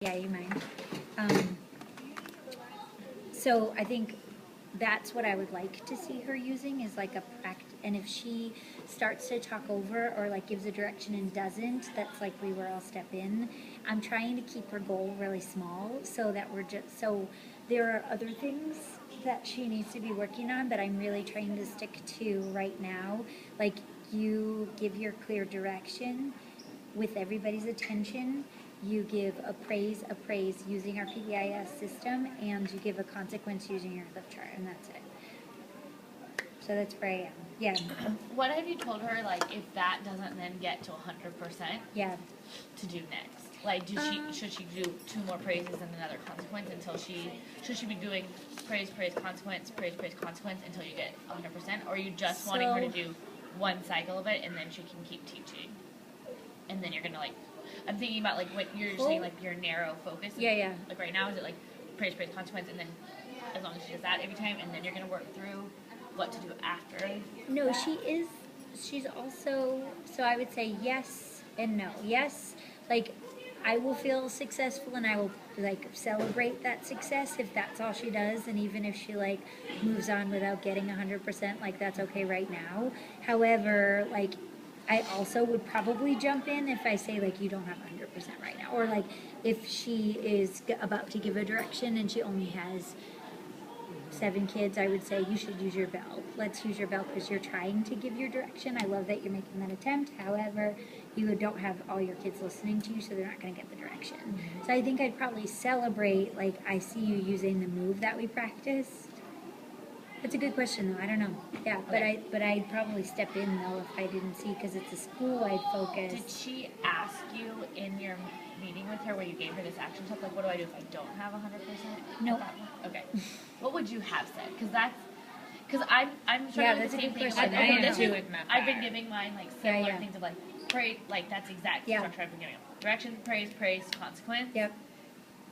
Yeah, you mind. Um, so I think that's what I would like to see her using is like a practice. And if she starts to talk over or like gives a direction and doesn't, that's likely where I'll step in. I'm trying to keep her goal really small so that we're just so there are other things that she needs to be working on, but I'm really trying to stick to right now. Like you give your clear direction with everybody's attention. You give a praise using our PBIS system, and you give a consequence using your flip chart, and that's it. So that's where I am. Yeah. What have you told her, like, if that doesn't then get to 100%, Yeah. to do next? Like, should she do 2 more praises and another consequence until should she be doing praise, consequence until you get 100%? Or are you just wanting her to do 1 cycle of it and then she can keep teaching? And then you're going to, like, I'm thinking about, like, what you're saying, like, your narrow focus. Yeah. Like, right now, is it, like, praise, consequence, and then as long as she does that every time, and then you're going to work through what to do after? No, she's also, so I would say yes and no. Yes, like, I will feel successful and I will, like, celebrate that success if that's all she does. And even if she, like, moves on without getting 100%, like, that's okay right now. However, like, I also would probably jump in if I say, like, you don't have 100% right now. Or, like, if she is about to give a direction and she only has 7 kids, I would say you should use your bell. Let's use your bell because you're trying to give your direction. I love that you're making that attempt. However, you don't have all your kids listening to you, so they're not going to get the direction. So I think I'd probably celebrate, like, I see you using the move that we practiced. That's a good question, though. I don't know. Yeah, Okay. but I'd probably step in, though, if I didn't see, because it's a school-wide focus. Did she ask you in your meeting with her where you gave her this action step, like, what do I do if I don't have 100%? Nope. Okay. What would you have said? Because I'm sure Yeah, the that's a same good thing. question. Like, I am this too is- with my I've been fire. giving mine, like, similar Yeah. things of, like, praise, like, that's exact Yeah. structure I've been giving them. Direction, praise, consequence. Yep.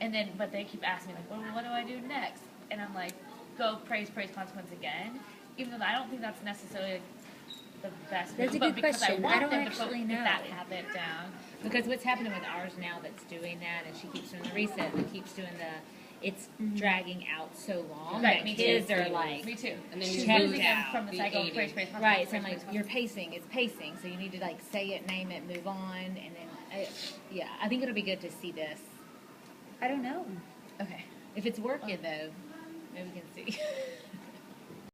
And then, but they keep asking me, like, well, what do I do next? And I'm like, go praise, consequence again. Even though I don't think that's necessarily the best. That's a but good because question. I want I don't them actually to know. get that habit down. Because what's happening with ours now that's doing that, and she keeps doing the reset and keeps doing it's dragging out so long. Right, that me kids too. are like, Me too. And then She's you losing lose them out from the the cycle of 80. praise, consequence. right, so praise, I'm like, consequence. you're pacing, it's pacing, so you need to like say it, name it, move on, and then, yeah, I think it'll be good to see this. I don't know. Okay. If it's working though, maybe we can see.